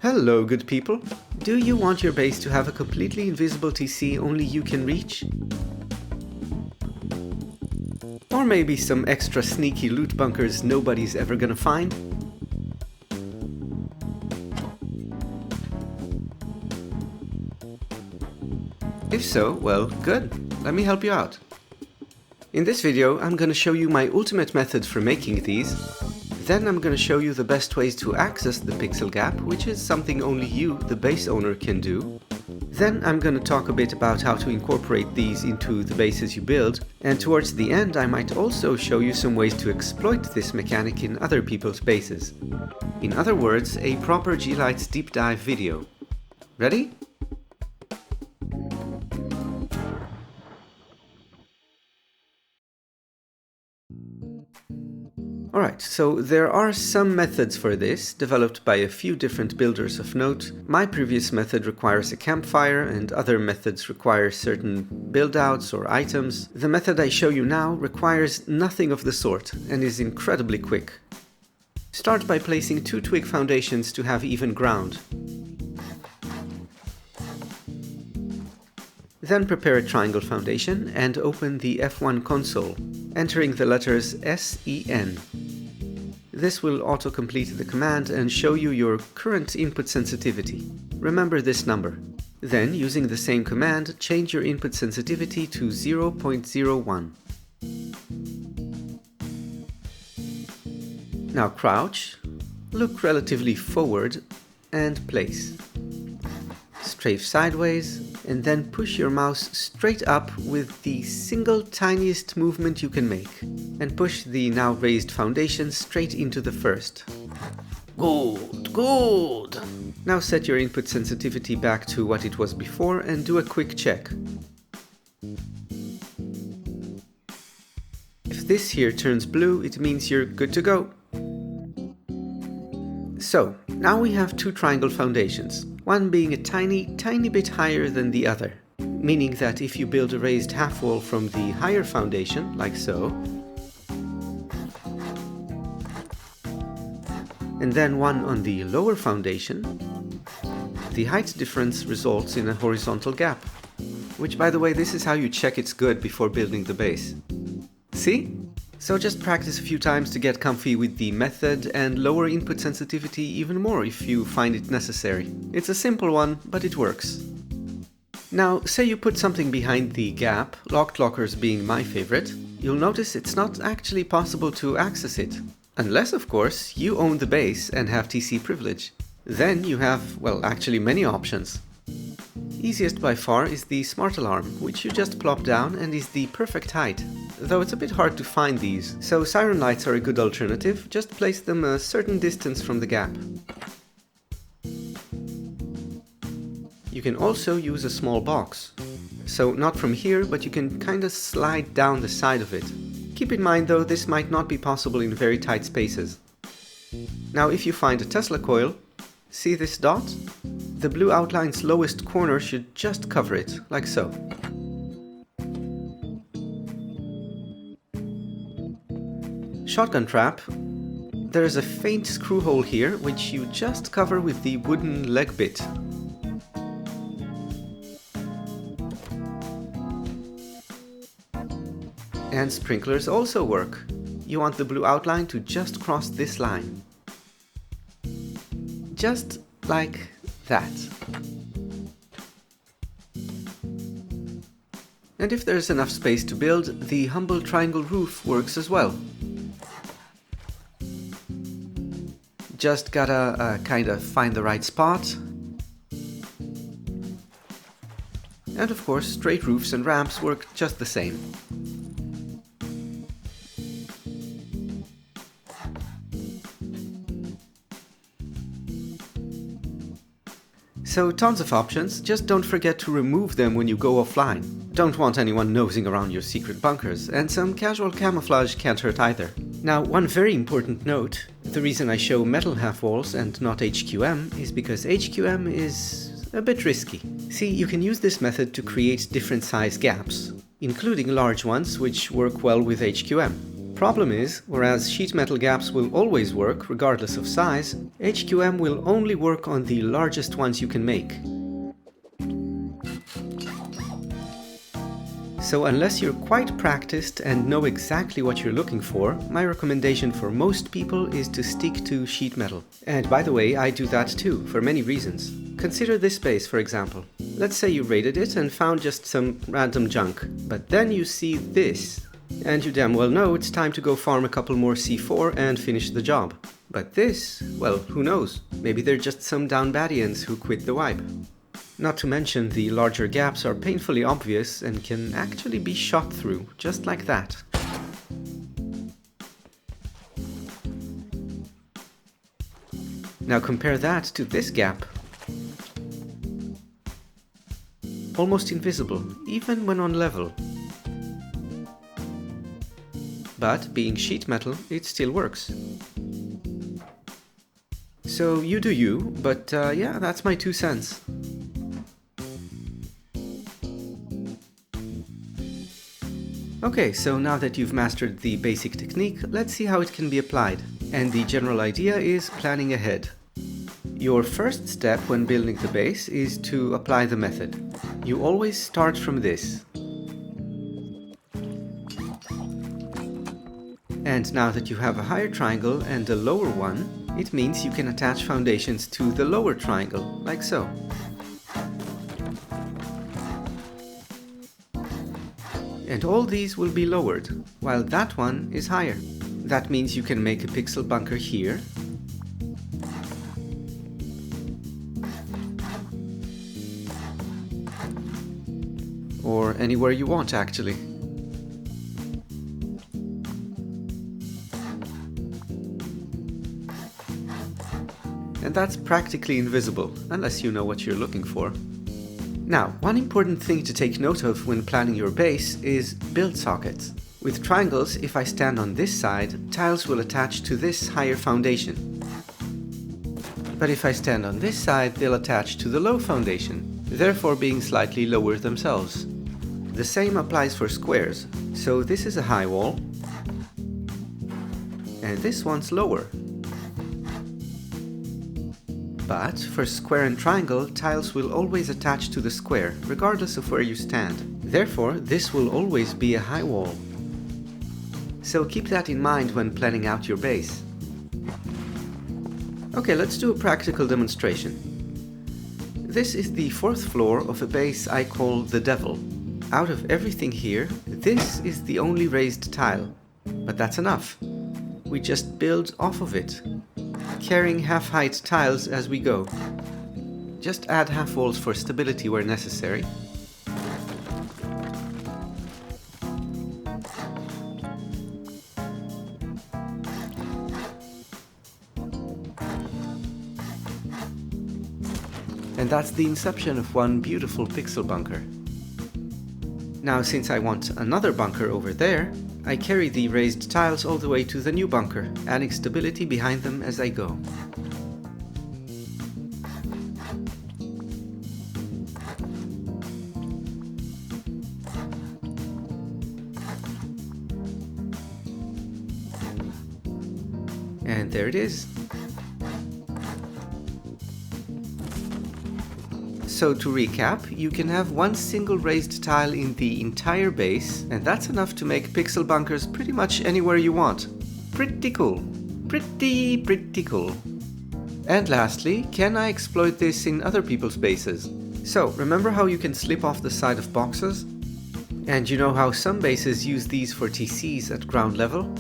Hello, good people! Do you want your base to have a completely invisible TC only you can reach? Or maybe some extra sneaky loot bunkers nobody's ever gonna find? If so, well, good. Let me help you out. In this video, I'm gonna show you my ultimate method for making these. Then I'm gonna show you the best ways to access the pixel gap, which is something only you, the base owner, can do. Then I'm gonna talk a bit about how to incorporate these into the bases you build, and towards the end I might also show you some ways to exploit this mechanic in other people's bases. In other words, a proper G-Lights deep dive video. Ready? Alright, so there are some methods for this, developed by a few different builders of note. My previous method requires a campfire, and other methods require certain build-outs or items. The method I show you now requires nothing of the sort, and is incredibly quick. Start by placing 2 twig foundations to have even ground. Then prepare a triangle foundation and open the F1 console, entering the letters SEN. This will auto-complete the command and show you your current input sensitivity. Remember this number. Then, using the same command, change your input sensitivity to 0.01. Now crouch, look relatively forward, and place. Strafe sideways, and then push your mouse straight up with the single tiniest movement you can make, and push the now raised foundation straight into the first. Good, good! Now set your input sensitivity back to what it was before and do a quick check. If this here turns blue, it means you're good to go. So, now we have 2 triangle foundations, one being a tiny bit higher than the other, meaning that if you build a raised half wall from the higher foundation, like so, and then one on the lower foundation, the height difference results in a horizontal gap, which, by the way, this is how you check it's good before building the base. See? So just practice a few times to get comfy with the method and lower input sensitivity even more if you find it necessary. It's a simple one, but it works. Now, say you put something behind the gap, locked lockers being my favorite, you'll notice it's not actually possible to access it. Unless, of course, you own the base and have TC privilege. Then you have, well, actually many options. Easiest by far is the smart alarm, which you just plop down and is the perfect height. Though it's a bit hard to find these, so siren lights are a good alternative, just place them a certain distance from the gap. You can also use a small box. So not from here, but you can kinda slide down the side of it. Keep in mind though, this might not be possible in very tight spaces. Now if you find a Tesla coil, see this dot? The blue outline's lowest corner should just cover it, like so. Shotgun trap. There is a faint screw hole here, which you just cover with the wooden leg bit. And sprinklers also work. You want the blue outline to just cross this line. Just like that. And if there's enough space to build, the humble triangle roof works as well. Just gotta kinda find the right spot. And of course, straight roofs and ramps work just the same. So tons of options, just don't forget to remove them when you go offline. Don't want anyone nosing around your secret bunkers, and some casual camouflage can't hurt either. Now, one very important note, the reason I show metal half walls and not HQM is because HQM is a bit risky. See, you can use this method to create different size gaps, including large ones which work well with HQM. problem is, whereas sheet metal gaps will always work regardless of size, HQM will only work on the largest ones you can make. So unless you're quite practiced and know exactly what you're looking for, my recommendation for most people is to stick to sheet metal. And by the way, I do that too, for many reasons. Consider this base, for example. Let's say you raided it and found just some random junk, but then you see this. And you damn well know it's time to go farm a couple more C4 and finish the job. But this, well, who knows? Maybe they're just some down baddians who quit the wipe. Not to mention the larger gaps are painfully obvious and can actually be shot through, just like that. Now compare that to this gap. Almost invisible, even when on level. But being sheet metal, it still works. So you do you, but yeah, that's my 2 cents. Okay, so now that you've mastered the basic technique, let's see how it can be applied. And the general idea is planning ahead. Your first step when building the base is to apply the method. You always start from this. And now that you have a higher triangle and a lower one, it means you can attach foundations to the lower triangle, like so. And all these will be lowered, while that one is higher. That means you can make a pixel bunker here, or anywhere you want actually. And that's practically invisible, unless you know what you're looking for. Now, one important thing to take note of when planning your base is build sockets. With triangles, if I stand on this side, tiles will attach to this higher foundation. But if I stand on this side, they'll attach to the low foundation, therefore being slightly lower themselves. The same applies for squares, so this is a high wall, and this one's lower. But for square and triangle, tiles will always attach to the square, regardless of where you stand. Therefore, this will always be a high wall. So keep that in mind when planning out your base. Okay, let's do a practical demonstration. This is the 4th floor of a base I call the Devil. Out of everything here, this is the only raised tile. But that's enough. We just build off of it, carrying half-height tiles as we go. Just add half walls for stability where necessary. And that's the inception of one beautiful pixel bunker. Now, since I want another bunker over there, I carry the raised tiles all the way to the new bunker, adding stability behind them as I go. And there it is. So to recap, you can have one single raised tile in the entire base, and that's enough to make pixel bunkers pretty much anywhere you want. Pretty cool. Pretty cool. And lastly, can I exploit this in other people's bases? So, remember how you can slip off the side of boxes? And you know how some bases use these for TCs at ground level?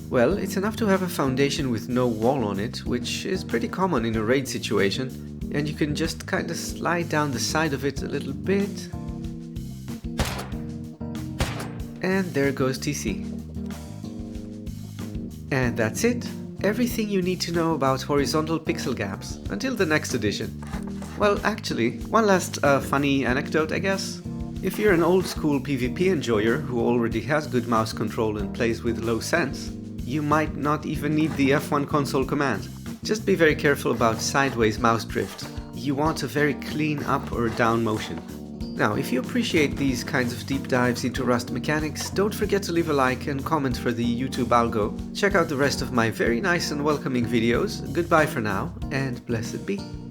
Well, it's enough to have a foundation with no wall on it, which is pretty common in a raid situation. And you can just kind of slide down the side of it a little bit. And there goes TC. And that's it. Everything you need to know about horizontal pixel gaps, until the next edition. Well, actually, one last funny anecdote, I guess. If you're an old school PvP enjoyer who already has good mouse control and plays with low sense, you might not even need the F1 console command. Just be very careful about sideways mouse drift. You want a very clean up or down motion. Now, if you appreciate these kinds of deep dives into Rust mechanics, don't forget to leave a like and comment for the YouTube algo. Check out the rest of my very nice and welcoming videos. Goodbye for now, and blessed be.